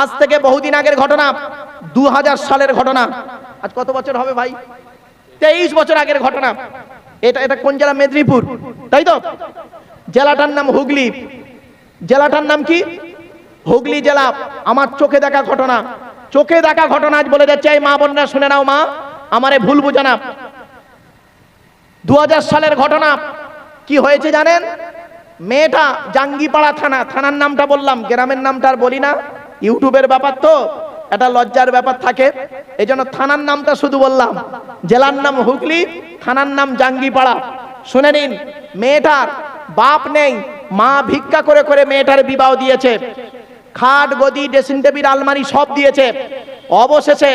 আজ থেকে বহুদিন আগের ঘটনা, 2000 সালের ঘটনা। আজ কত বছর হবে ভাই? 23 বছর আগের ঘটনা। এটা কোন জেলা? মেদিনীপুর, তাই তো? জেলাটার নাম হুগলি। জেলাটার নাম কি? হুগলি জেলা। আমার চোখে দেখা ঘটনা, চোখে দেখা ঘটনা আজ বলে যাচ্ছে। এই মা বোনরা শুনে নাও মা, আমারে ভুল বুঝো না। 2000 সালের ঘটনা। কি হয়েছে জানেন? মেয়েটা জাঙ্গিপাড়া থানা, থানার নামটা বললাম, গ্রামের নামটা আর বলি না, ইউটিউবের ব্যাপার তো এটা লজ্জার ব্যাপার থাকে, এই জন্য থানার নামটা শুধু বললাম। জেলার নাম হুগলি, থানার নাম জাঙ্গিপাড়া। শুনে নিন, মেয়েটার বাপ নেই, মা ভিক্ষা করে করে মেয়েটার বিবাহ দিয়েছে। খাট গদি ড্রেসিং টেবিল আলমারি সব দিয়েছে। অবশেষে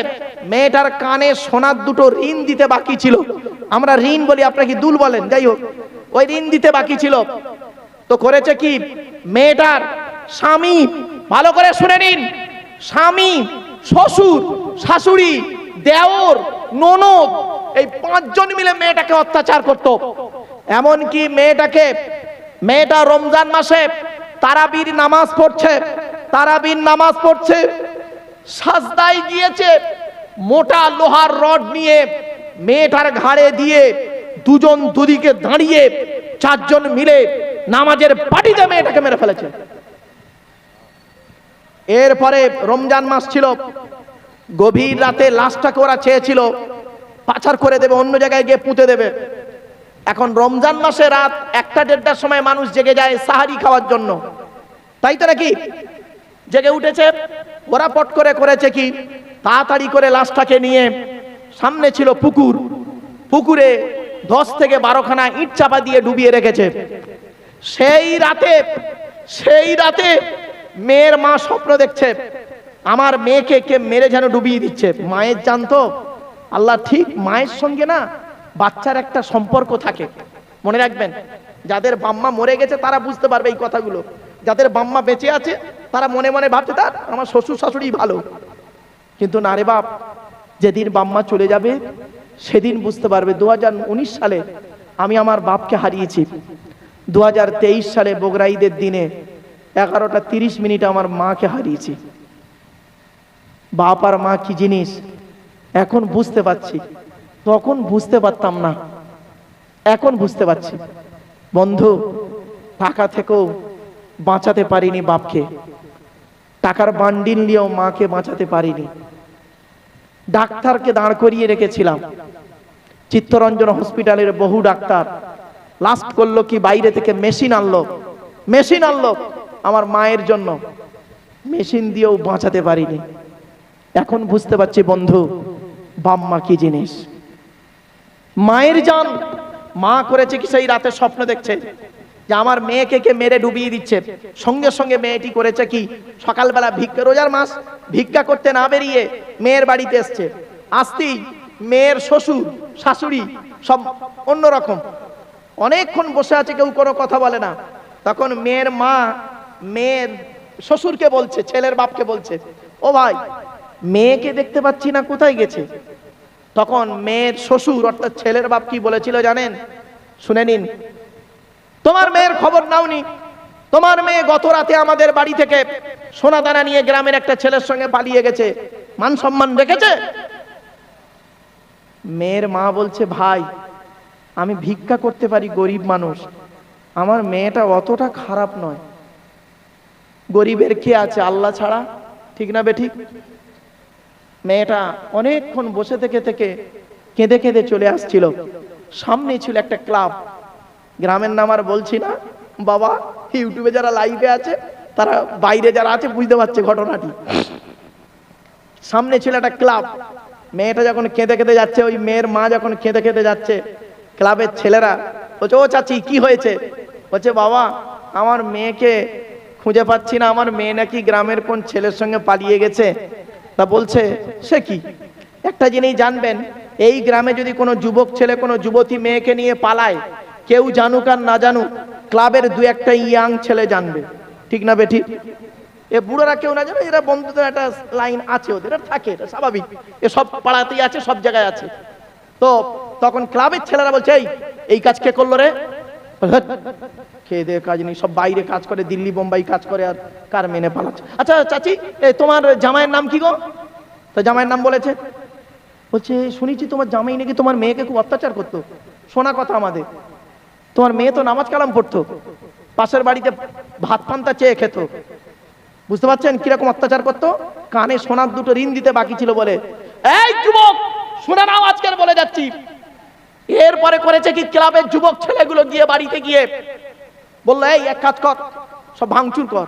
মেয়েটার কানে সোনার দুটো ঋণ দিতে বাকি ছিল। আমরা ঋণ বলি, আপনারা কি দুল বলেন, যাই হোক, ওই ঋণ দিতে বাকি ছিল। তো করেছে কি, মেয়েটার স্বামী, ভালো করে শুনে নিন, স্বামী, শ্বশুর, শাশুড়ি, দেওর, ননদ, এই 5 জন মিলে মেয়েটাকে অত্যাচার করত। এমনকি মেয়েটা রমজান মাসে তারাবির নামাজ পড়ছে, তারাবির নামাজ পড়ছে, সাজদায় গিয়েছে, মোটা লোহার রড নিয়ে মেয়েটার ঘাড়ে দিয়ে দুজন দুদিকে দাঁড়িয়ে 4 জন মিলে নামাজের পাটিতে মেয়েটাকে মেরে ফেলেছে। এরপরে রমজান মাস ছিল, গভীর রাতে লাশটাকে ওরা চেয়েছিল পাচার করে দেবে, অন্য জায়গায় গিয়ে পুঁতে দেবে। এখন রমজান মাসে রাত 1টা-1:30টার সময় মানুষ জেগে যায় সাহারি খাওয়ার জন্য, তাই তো নাকি? জেগে উঠেছে ওরা, পট করে করেছে কি, তাড়াতাড়ি করে লাশটাকে নিয়ে, সামনে ছিল পুকুর, পুকুরে 10 থেকে 12খানা ইট চাপা দিয়ে ডুবিয়ে রেখেছে। সেই রাতে মেয়ের মা স্বপ্ন দেখছে, আমার মেয়েকে কে মেরে যেন ডুবিয়ে দিচ্ছে। মায়ের জানতো আল্লাহ ঠিক মায়ের সঙ্গে না বাচ্চার একটা সম্পর্ক থাকে, মনে রাখবেন। যাদের বাম্মা মরে গেছে তারা বুঝতে পারবে এই কথাগুলো, যাদের বাম্মা বেঁচে আছে তারা মনে মনে ভাবছে তার আমার শ্বশুর শাশুড়ি ভালো। কিন্তু না রে বাপ, যেদিন বাম্মা চলে যাবে সেদিন বুঝতে পারবে। 2019 সালে আমি আমার বাপকে হারিয়েছি, 2023 সালে বগুড়া ঈদের দিনে 11টা 30 মিনিটে আমার মাকে হারিয়েছি। বাপ আর মা কি জিনিস এখন বুঝতে পারছি, তখন বুঝতে পারতাম না, এখন বুঝতে পারছি। বন্ধু, টাকা থেকেও বাঁচাতে পারিনি বাপকে, টাকার বান্ডিল নিয়েও মাকে বাঁচাতে পারিনি। ডাক্তারকে দাঁড় করিয়ে রেখেছিলাম, চিত্তরঞ্জন হসপিটালের বহু ডাক্তার। লাস্ট করলো কি, বাইরে থেকে মেশিন আনলো আমার মায়ের জন্য, মেশিন দিয়েও বাঁচাতে পারিনি। এখন বুঝতে পারছি বন্ধু, বাম্মা কি জিনিস। মায়ের জান মা করেছে কি, সেই রাতে স্বপ্ন দেখছে যে আমার মেয়েকে কে মেরে ডুবিয়ে দিচ্ছে। সঙ্গে সঙ্গে মেয়েটি করেছে কি, সকালবেলা রোজার মাস ভিক্ষা করতে না বেরিয়ে মেয়ের বাড়িতে এসছে। আসতেই মেয়ের শ্বশুর শাশুড়ি সব অন্যরকম, অনেকক্ষণ বসে আছে, কেউ কোনো কথা বলে না। তখন মেয়ের মা মেয়ের শ্বশুরকে বলছে, ছেলের বাপকে বলছে, ও ভাই, মেয়েকে দেখতে পাচ্ছি না, কোথায় গেছে? তখন মেয়ের শ্বশুর অর্থাৎ ছেলের বাপ কি বলেছিল জানেন? শুনে নিন, তোমার মেয়ের খবর নাওনি, তোমার মেয়ে গত রাতে আমাদের বাড়ি থেকে সোনা দানা নিয়ে গ্রামের একটা ছেলের সঙ্গে পালিয়ে গেছে, মান সম্মান রেখেছে? মেয়ের মা বলছে, ভাই আমি ভিক্ষা করতে পারি, গরিব মানুষ, আমার মেয়েটা অতটা খারাপ নয়, গরিবের কে আছে আল্লাহ ছাড়া, ঠিক না বেঠিক? মেয়েটা অনেকক্ষণ বসে থেকে কেঁদে কেঁদে চলে আসছিল। সামনে ছিল একটা ক্লাব, গ্রামের নাম আর বলছি না বাবা, ইউটিউবে যারা লাইভে আছে তারা, বাইরে যারা আছে বুঝতে পারছে ঘটনাটি। সামনে ছিল একটা ক্লাব, মেয়েটা যখন কেঁদে কেঁদে যাচ্ছে, ওই মেয়ের মা যখন কেঁদে কেঁদে যাচ্ছে, ক্লাবের ছেলেরা বলছে, ও চাচি কি হয়েছে? বলছে, বাবা আমার মেয়েকে খুঁজে পাচ্ছি না, আমার মেয়ে নাকি গ্রামের কোন ছেলের সঙ্গে পালিয়ে গেছে। তা বলছে, সে কি? একটা জিনিস জানবেন, এই গ্রামে যদি কোনো যুবক ছেলে কোনো যুবতী মেয়েকে নিয়ে পালায়, কেউ জানুক আর না জানুক, ক্লাবের 2-1টা ইয়াং ছেলে জানবে, ঠিক না বেঠিক? এ বুড়োরা কেউ না জানে, এরা বন্ধুদের একটা লাইন আছে ওদের, থাকে, এটা স্বাভাবিক, এ সব পাড়াতেই আছে, সব জায়গায় আছে। তো তখন ক্লাবের ছেলেরা বলছে, এই কাজ কে করলো রে? খেয়ে দিয়ে কাজ নেই, সব বাইরে কাজ করে, দিল্লি বোম্বাই কাজ করে, আর কার মেনে পালাচ্ছে। আচ্ছা চাচি, তোমার জামাইয়ের নাম কি গো? তো জামাইয়ের নাম বলেছে, বলছে শুনেছি তোমার জামাই নাকি তোমার মেয়েকে খুব অত্যাচার করতো। শোনা কথা আমাদের, তোমার মেয়ে তো নামাজ কালাম পড়তো, পাশের বাড়িতে ভাত পান্তা চেয়ে খেত। বুঝতে পারছেন কিরকম অত্যাচার করতো? কানে সোনার দুটো ঋণ দিতে বাকি ছিল বলে। এই যুবক শুনে নাও, আজকের বলে যাচ্ছি। এরপরে করেছে কি, ক্লাবের যুবক ছেলেগুলো গিয়ে বাড়িতে গিয়ে বললো, এই এক কাজ কর, সব ভাঙচুর কর।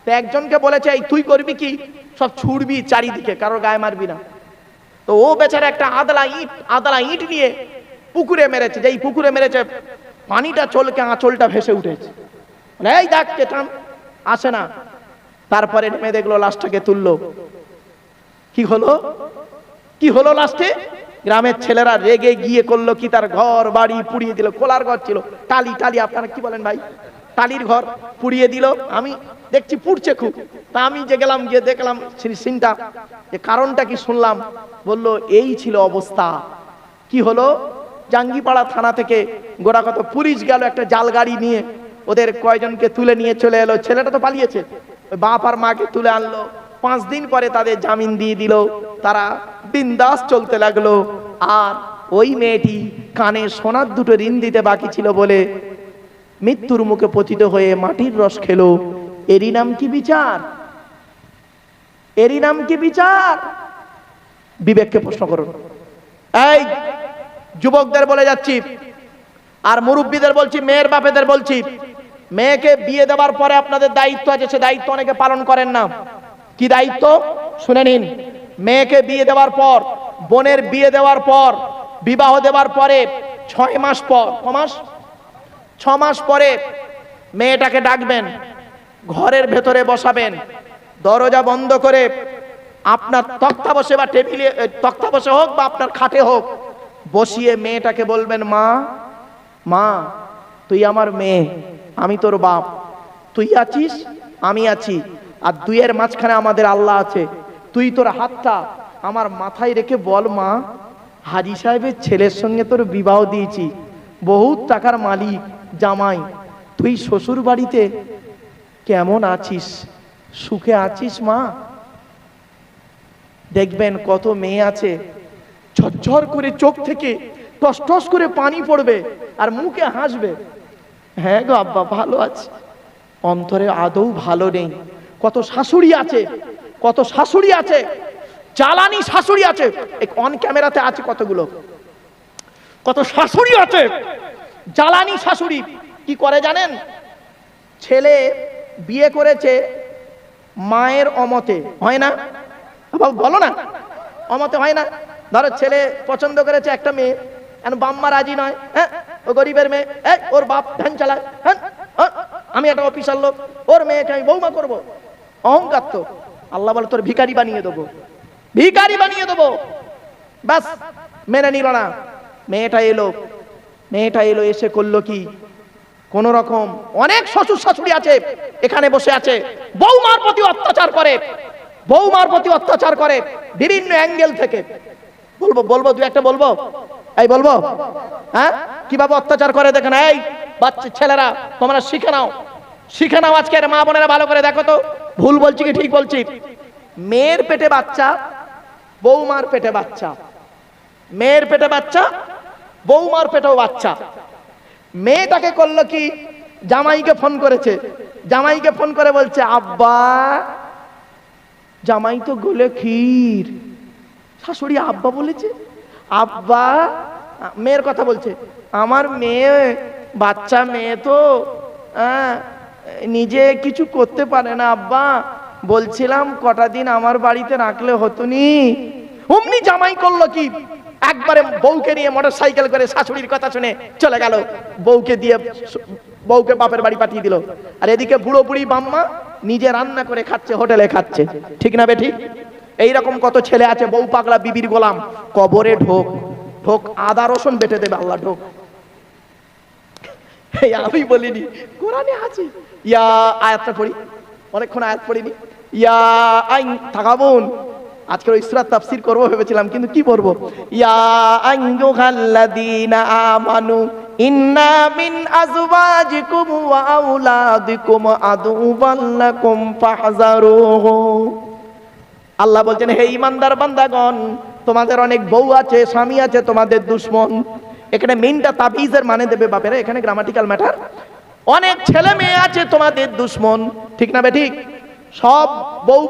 তো একজনকে বলেছে, এই তুই করবি কি, সব ছুড়বি চারিদিকে, কারোর গায়ে মারবি না। তো ও বেচারা একটা আদলা ইট নিয়ে পুকুরে মেরেছে। যেই পুকুরে মেরেছে, পানিটা চলকে আঁচলটা ভেসে উঠেছে। এই দেখ টান আসে না। তারপরে নেমে দেখলো, লাশটাকে তুললো। কি হলো লাস্টে? গ্রামের ছেলেরা রেগে গিয়ে করলো কি, তার ঘর বাড়ি পুড়িয়ে দিল। কোলার ঘর ছিল, টালি আপনারা কি বলেন ভাই, টালির ঘর পুড়িয়ে দিল। আমি দেখছি পুড়ছে খুব, তা আমি যে গেলাম, গিয়ে দেখলাম সিনটা, যে কারণটা কি শুনলাম, বলল এই ছিল অবস্থা। কি হলো, জাঙ্গিপাড়া থানা থেকে গোড়া কত পুলিশ গেল একটা জাল গাড়ি নিয়ে, ওদের কয়জনকে তুলে নিয়ে চলে এলো। ছেলেটা তো পালিয়েছে, বাপ আর মাকে তুলে আনলো। 5 দিন পরে তাদের জামিন দিয়ে দিল, তারা বিন্দাস চলতে লাগলো। আর ওই মেয়েটি কানে সোনার দুটো ঋণ দিতে বাকি ছিল বলে মৃত্যুর মুখে পতিত হয়ে মাটির রস খেলো। এরই নাম কি বিচার? এরই নাম কি বিচার? বিবেককে প্রশ্ন করুন। এই যুবকদের বলে যাচ্ছি, আর মুরব্বীদের বলছি, মেয়ের বাপেদের বলছি, মেয়েকে বিয়ে দেওয়ার পরে আপনাদের দায়িত্ব আছে, সে দায়িত্ব অনেকে পালন করেন না। কি দায়িত্ব শুনে নিন। মেয়েকে বিয়ে দেওয়ার পর, বোনের বিয়ে দেওয়ার পর, বিবাহ দেওয়ার পরে 6 মাস পর, 6 মাস পরে মেয়েটাকে ডাকবেন, ঘরের ভেতরে বসাবেন, দরজা বন্ধ করে, আপনার তক্তা বসে বা টেবিলে, তক্তা বসে হোক বা আপনার খাটে হোক, বসিয়ে মেয়েটাকে বলবেন, মা তুই আমার মেয়ে, আমি তোর বাপ, তুই আছিস আমি আছি, আর দুইয়ের মাঝখানে আমাদের আল্লাহ আছে। তুই তোর হাতটা আমার মাথায় রেখে বল, মা হাজী সাহেবের ছেলের সঙ্গে তোর বিবাহ দিয়েছি, বহুত টাকার মালিক জামাই, তুই শ্বশুর বাড়িতে কেমন আছিস, সুখে আছিস মা? দেখবেন কত মেয়ে আছে, ঝরঝর করে চোখ থেকে টস টস করে পানি পড়বে, আর মুখে হাসবে, হ্যাঁ গো আব্বা ভালো আছে, অন্তরে আদৌ ভালো নেই। কত শাশুড়ি আছে, কত শাশুড়ি আছে, জ্বালানি শাশুড়ি আছে, অন ক্যামেরাতে আছে কতগুলো, কত শাশুড়ি আছে, জ্বালানি শাশুড়ি। কি করে জানেন? ছেলে বিয়ে করেছে মায়ের অমতে, হয় না বলো না, অমতে হয় না। ধরো ছেলে পছন্দ করেছে একটা মেয়ে, বাম্মা রাজি নয়, হ্যাঁ ও গরিবের মেয়ে, ওর বাপ ধ্যান চালায়, হ্যাঁ আমি একটা অফিসার লোক, ওর মেয়েকে আমি বৌমা করবো, অহংকার। তো আল্লাহ বলে তোর ভিখারি বানিয়ে দেবো, ভিখারি বানিয়ে দেবো। ব্যাস মেনে নিল না। মেয়েটা এলো, এসে করলো কি, কোন রকম, অনেক শ্বশুর শাশুড়ি আছে এখানে বসে আছে, বৌমার প্রতি অত্যাচার করে, বৌমার প্রতি অত্যাচার করে বিভিন্ন অ্যাঙ্গেল থেকে। বলবো দু একটা বলবো, এই বলবো, হ্যাঁ কিভাবে অত্যাচার করে দেখেন। এই বাচ্চা ছেলেরা তোমরা শিখে নাও আজকের মা বোনেরা, ভালো করে দেখো তো ভুল বলছি কি ঠিক বলছি। মেয়ের পেটে বাচ্চা, বৌমার পেটে বাচ্চা, মেয়ের পেটে বাচ্চা, বৌমার পেটেও বাচ্চা। মেয়েটাকে করলো কি, জামাইকে ফোন করেছে, জামাইকে ফোন করে বলছে, আব্বা, জামাই তো গোলে ক্ষীর। শাশুড়ি আব্বা বলেছে, আব্বা, মেয়ের কথা বলছে, আমার মেয়ে, বাচ্চা মেয়ে তো নিজে কিছু করতে পারে না আব্বা, বলছিলাম কটা দিন আমার বাড়িতে রাখলে হতো নি। অমনি জামাই করলো কি, একবারে বউকে নিয়ে মোটর সাইকেল করে শাশুড়ির কথা শুনে চলে গেল, বউকে বাপের বাড়ি পাঠিয়ে দিল। আর এদিকে বুড়ো বুড়ি বাম্মা নিজে রান্না করে খাচ্ছে, হোটেলে খাচ্ছে। ঠিক না বেঠিক? এইরকম কত ছেলে আছে, বউ পাগলা বিবির গোলাম। কবরে ঢোক আদা রসুন বেটে দেবে আল্লাহ, ঢোক। আমি বলিনি, কোরআনে আছে। ইয়া আয়াতটা পড়ি, অনেকক্ষণ আয়াত পড়িনি। ইয়া আইন তাকাবুন, আজকে ওই সূরা তাফসীর করব ভেবেছিলাম, কিন্তু কি পড়বো? ইয়া আইয়ুহাল্লাযীনা আমানু ইন্না মিন আজওয়াজিকুম ওয়া আওলাদিকুম আদুওয়াল লাকুম ফাহযারুহু। আল্লাহ বলছেন, হে ঈমানদার বান্দাগণ, তোমাদের অনেক বউ আছে, স্বামী আছে, তোমাদের দুশমন। এখানে মেইনটা তাবিজের মানে দেবে বাপেরা, এখানে গ্রামাটিক্যাল ম্যাটার। অনেক ছেলে মেয়ে আছে তোমাদের দুশমন, ঠিক না বেঠিক? সব বউ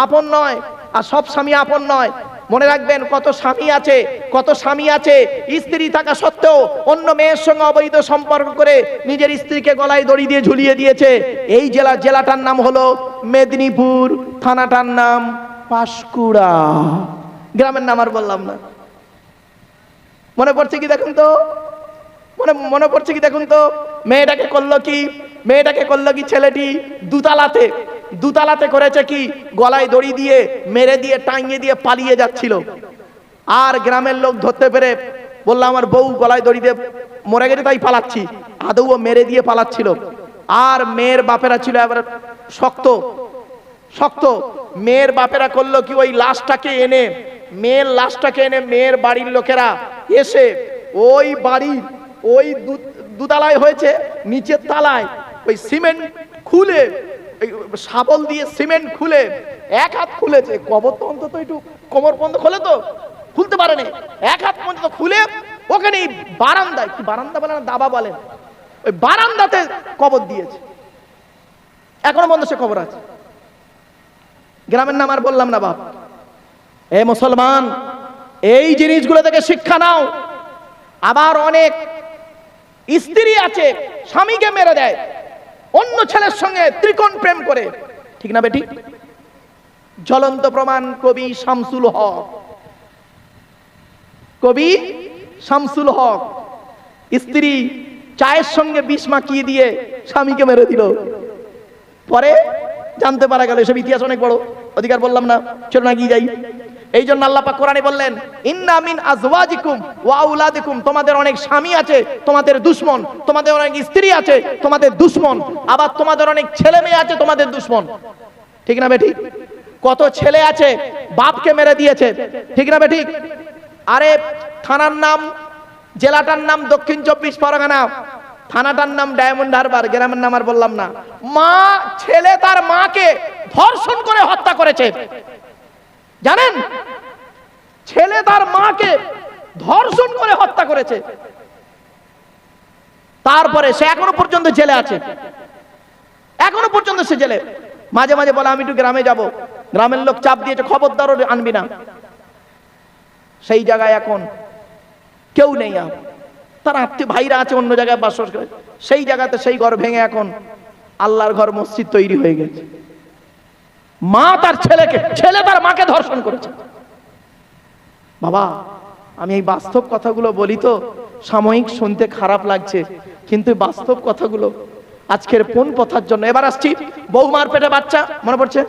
আপন নয়, আর সব স্বামী আপন নয়। মনে রাখবেন, কত স্বামী আছে, কত স্বামী আছে স্ত্রী থাকা সত্ত্বেও অন্য মেয়ের সঙ্গে অবৈধ সম্পর্ক করে নিজের স্ত্রীকে গলায় দড়ি দিয়ে ঝুলিয়ে দিয়েছে। এই জেলাটার নাম হলো মেদিনীপুর, থানাটার নাম পাঁশকুড়া, গ্রামের নাম আর বললাম না। মনে পড়ছে কি দেখুন তো, মনে পড়ছে কি দেখুন তো? মেয়েটাকে করলো কি ছেলেটি দুতালাতে করেছে কি, গলায় দড়ি দিয়ে মেরে দিয়ে টাঙিয়ে দিয়ে পালিয়ে যাচ্ছিল। আর গ্রামের লোক ধরতে পেরে বললো, আমার বউ গলায় দড়ি দিয়ে মরে গেছে তাই পালাচ্ছি। আদৌ ও মেরে দিয়ে পালাচ্ছিল। আর মেয়ের বাপেরা ছিল এবার শক্ত। মেয়ের বাপেরা করলো কি, ওই মেয়ের লাশটাকে এনে মেয়ের বাড়ির লোকেরা এসে ওই বাড়ির ওই দুতলায় হয়েছে, নিচের তালায় ওই সিমেন্ট খুলে, শাবল দিয়ে সিমেন্ট খুলে, এক হাত খুলেছে, কবর তো অন্তত একটু কোমর পর্যন্ত খোলে, তো খুলতে পারেনি, এক হাত পর্যন্ত খুলে ওখানে বারান্দায়, কি বারান্দা বলে না দাবা বলেন, ওই বারান্দাতে কবর দিয়েছে। এখনো পর্যন্ত সে কবর আছে। গ্রামের নাম আর বললাম না বাপ। এ মুসলমান, এই জিনিসগুলো থেকে শিক্ষা নাও। আবার অনেক স্ত্রী আছে স্বামীকে মেরে দেয় অন্য ছেলের সঙ্গে ত্রিকোণ প্রেম করে, ঠিক না বেটি? জ্বলন্ত প্রমাণ কবি শামসুল হক। স্ত্রী চায়ের সঙ্গে বিষ মাখিয়ে দিয়ে স্বামীকে মেরে দিল। পরে জানতে পারা গেল, এসব ইতিহাস অনেক বড়, অধিকার বললাম না, চলো না গিয়ে যাই। এই জন্য আল্লাহ পাক কোরআনে বললেন, ইন্না মিন আজওয়াজিকুম ওয়া আওলাদিকুম, তোমাদের অনেক স্বামী আছে তোমাদের দুশমন, তোমাদের অনেক স্ত্রী আছে তোমাদের দুশমন, আবার তোমাদের অনেক ছেলে মেয়ে আছে তোমাদের দুশমন, ঠিক না বেঠিক? কত ছেলে আছে বাপকে মেরে দিয়েছে, ঠিক না বেঠিক? আরে থানার নাম, জেলাটার নাম দক্ষিণ 24 পরগনা, থানাটার নাম ডায়মন্ড হারবার, গ্রামের নাম আর বললাম না। ছেলে তার মাকে ধর্ষণ করে হত্যা করেছে, জানেন? ছেলে তার মাকে ধর্ষণ করে হত্যা করেছে। তারপরে সে এখনো পর্যন্ত জেলে আছে, এখনো পর্যন্ত সে জেলে। মাঝে মাঝে বলে, আমি একটু গ্রামে যাব, গ্রামের লোক চাপ দিয়েছে, খবরদার আনবি না। সেই জায়গায় এখন কেউ নেই, আর তার আত্মীয় ভাইরা আছে অন্য জায়গায় বাস করে, সেই জায়গাতে সেই ঘর ভেঙে এখন আল্লাহর ঘর মসজিদ তৈরি হয়ে গেছে। মা তার ছেলে তার মাকে ধর্ষণ করেছে। বাবা, আমি এই বাস্তব কথাগুলো বলি তো সাময়িক শুনতে খারাপ লাগছে, কিন্তু বাস্তব কথাগুলো আজকের কোন কথার জন্য। এবার আসছি, বৌমার পেটে বাচ্চা, মনে পড়ছে?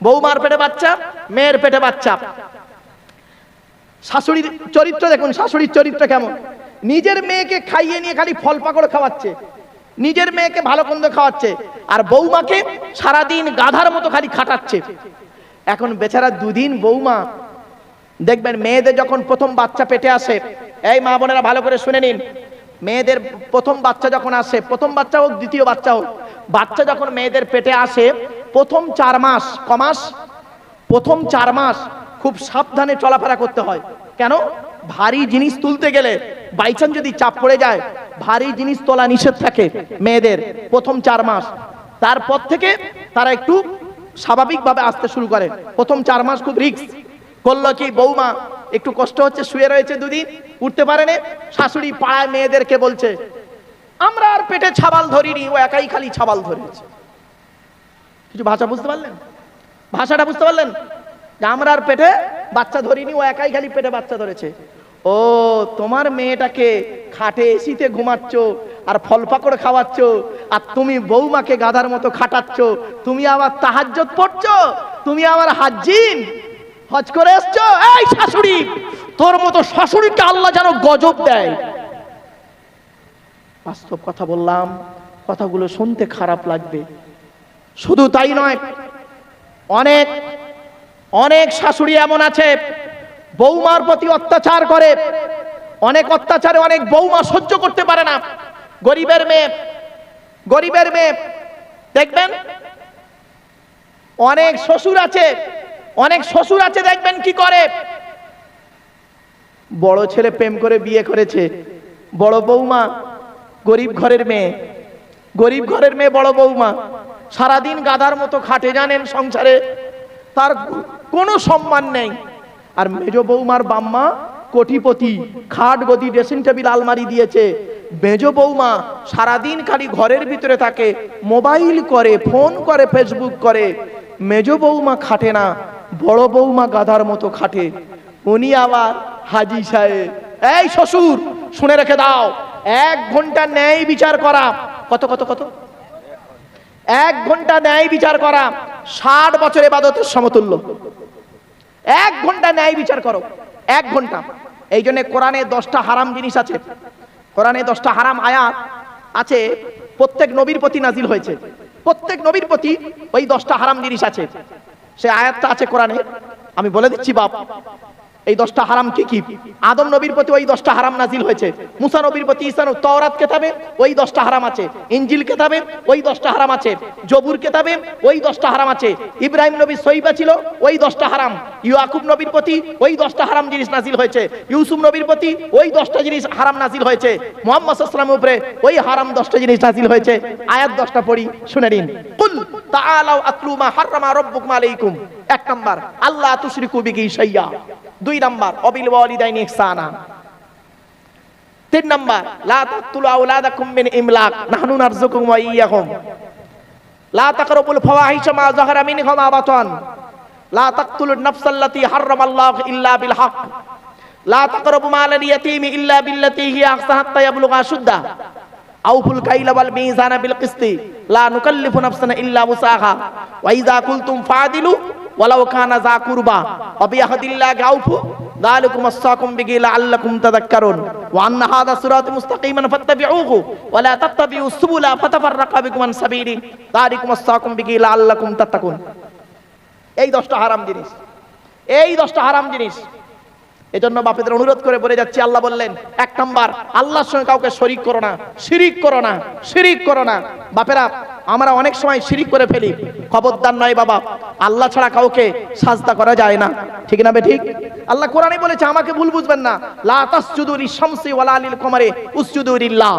বৌমার পেটে বাচ্চা, মেয়ের পেটে বাচ্চা। শাশুড়ির চরিত্র দেখুন, শাশুড়ির চরিত্র কেমন। নিজের মেয়েকে খাইয়ে নিয়ে খালি ফল পাকড় খাওয়াচ্ছে, নিজের মেয়েকে ভালো মন্দ খাওয়াচ্ছে, আর বৌমাকে সারাদিন গাধার মতো খালি খাটাচ্ছে। এখন বেচারা দুদিন বৌমা, দেখবেন মেয়েদের যখন প্রথম বাচ্চা পেটে আসে, এই মা বোনেরা ভালো করে শুনে নিন, মেয়েদের প্রথম বাচ্চা যখন আসে, প্রথম বাচ্চা হোক দ্বিতীয় বাচ্চা হোক, বাচ্চা যখন মেয়েদের পেটে আসে প্রথম 4 মাস, প্রথম 4 মাস খুব সাবধানে চলাফেরা করতে হয়। কেন? ভারী জিনিস তুলতে গেলে বাইচান্স যদি চাপ পড়ে যায়, ভারী জিনিস তোলা নিষেধ থাকে মেয়েদের প্রথম 4 মাস। তারপর থেকে তারা একটু স্বাভাবিকভাবে আসতে শুরু করে। প্রথম 4 মাস খুব রিস্ক। করলো কি, বৌমা একটু কষ্ট হচ্ছে, শুয়ে রয়েছে দুদিন, উঠতে পারেনি। শাশুড়ি পাড়ায় মেয়েদেরকে বলছে, আমরা আর পেটে ছাবাল ধরিনি, ও একাই খালি ছাবাল ধরেছে। কিছু ভাষা বুঝতে পারলেন? ভাষাটা বুঝতে পারলেন? আমরা আর পেটে বাচ্চা ধরিনি, ও একাই খালি পেটে বাচ্চা ধরেছে। ও, তোমার মেয়েটাকে খাটে এসিতে ঘুমাচ্ছ আর ফল পাকড় খাওয়াচ্ছ, আর তুমি বৌমাকে গাধার মতো খাটাচ্ছ, তুমি আবার তাহাজ্জুদ পড়ছো, তুমি আবার হাজ্জিন হজ করে এসছো। এই শাশুড়ি, তোর মতো শাশুড়িকে আল্লাহ যেন গজব দেয়। বাস্তব কথা বললাম, কথাগুলো শুনতে খারাপ লাগবে। শুধু তাই নয়, অনেক অনেক শাশুড়ি এমন আছে বৌমার প্রতি অত্যাচার করে, অনেক অত্যাচারে অনেক বৌমা সহ্য করতে পারে না। গরিবের মেয়ে দেখবেন, অনেক শ্বশুর আছে দেখবেন কি করে, বড় ছেলে প্রেম করে বিয়ে করেছে, বড় বৌমা গরিব ঘরের মেয়ে বড় বৌমা সারাদিন গাধার মতো খাটে, জানেন, সংসারে তার কোনো সম্মান নেই। আর মেজ বৌমার বাম্মা কোটিপতি, খাট গদি ড্রেসিং টেবিল আলমারি দিয়েছে। মেজ বৌমা সারাদিন খালি ঘরের ভিতরে থাকে, মোবাইল করে, ফোন করে, ফেসবুক করে। মেজ বৌমা খাটে না, বড় বৌমা গাধার মতো খাটে। উনি আবার হাজি সাহেব। এই শ্বশুর শুনে রেখে দাও, 1 ঘন্টা ন্যায় বিচার করা, কত 1 ঘন্টা ন্যায় বিচার করা 60 বছর ইবাদতের সমতুল্য। 1 ঘন্টা ন্যায় বিচার করো, 1 ঘন্টা। এই জন্য কোরআনে 10টা হারাম জিনিস আছে, কোরআনে 10টা হারাম আয়াত আছে, প্রত্যেক নবীর প্রতি নাজিল হয়েছে। প্রত্যেক নবীর প্রতি ওই 10টা হারাম জিনিস আছে, সে আয়াতটা আছে কোরআনে। আমি বলে দিচ্ছি বাপ, এই 10টা হারাম কি কি। আদম নবীর প্রতি ওই 10টা হারাম নাজিল হয়েছে, মুসা নবীর প্রতি ঈসা তাওরাত কেতাবে ওই 10টা হারাম আছে, ইনজিল কেতাবে ওই 10টা হারাম আছে, জবুর কেতাবে ওই 10টা হারাম আছে, ইব্রাহিম নবীর সহিফা ছিল ওই 10টা হারাম, ইয়াকুব নবীর প্রতি ওই 10টা হারাম জিনিস নাজিল হয়েছে, ইউসুফ নবীর প্রতি ওই 10টা জিনিস হারাম নাজিল হয়েছে, মুহাম্মদ সাল্লাল্লাহু আলাইহি ওয়াসাল্লামের উপরে ওই হারাম 10টা জিনিস নাজিল হয়েছে। আয়াত 10টা পড়ি, শুনে নিন। কুল তাআলাউ আতলু মা হারামা রাব্বুকুম আলাইকুম। 1 নাম্বার আল্লাহ তুশরিকু বিহি শাইয়্যা। 2 নাম্বার অবিল ওয়ালিদাইনি ইহসানা। 3 নাম্বার লা তাকতুলু আওলাদাকুম মিন ইমলাক নাহনু নারযুকুকুম ওয়া ইয়্যাহুম। লা তাকরাবুল ফাওয়াহিশা মা যাহারা মিনহা মা বাতান। লা তাকতুলুন নাফসাল্লাতী হারামাল্লাহু ইল্লা বিল হক। লা তাকরাবু মালাল ইয়াতীমি ইল্লা বিল্লাতী হিয়া আহসান হাত্তা ইয়াবলুগা আশুদ্দাহ। আউফুল কাইলা ওয়াল মিজানা বিল কিসতি লা নুকাল্লিফু নাফসান ইল্লা উসাহা ওয়া ইযা কুলতুম ফাদিলু ওয়ালাউ কানা যা কুরবা ওয়া বিয়াহদিল্লাহি আউফু যালিকুম আসসাকুম বিহি লাআল্লাকুম তাযাক্কারুন ওয়া আন্না হাযা সিরাতুন মুস্তাকিমান ফাত্তাবিউহু ওয়া লা তাত্তাবিউস সুবুলা ফাতাফাররাকা বিকুম আন সাবিলি যালিকুম আসসাকুম বিহি লাআল্লাকুম তাত্তাকুন। এই 10টা হারাম জিনিস, এই 10টা হারাম জিনিস। এজন্য বাপেদের অনুরোধ করে বলে যাচ্ছি, আল্লাহ বললেন 1 নাম্বার আল্লাহর সঙ্গে কাউকে শরীক করো না, শিরিক করো না। বাপেরা আমরা অনেক সময় শিরিক করে ফেলি, খবরদার নয় বাবা, আল্লাহ ছাড়া কাউকে সাজদা করা যায় না, ঠিক না ঠিক? আল্লাহ কোরআনে বলেছে, আমাকে ভুল বুঝবেন না, লা তাসজুদু লিশ-শামসি ওয়ালা লিল কমারি উসজুদু লিল্লাহ।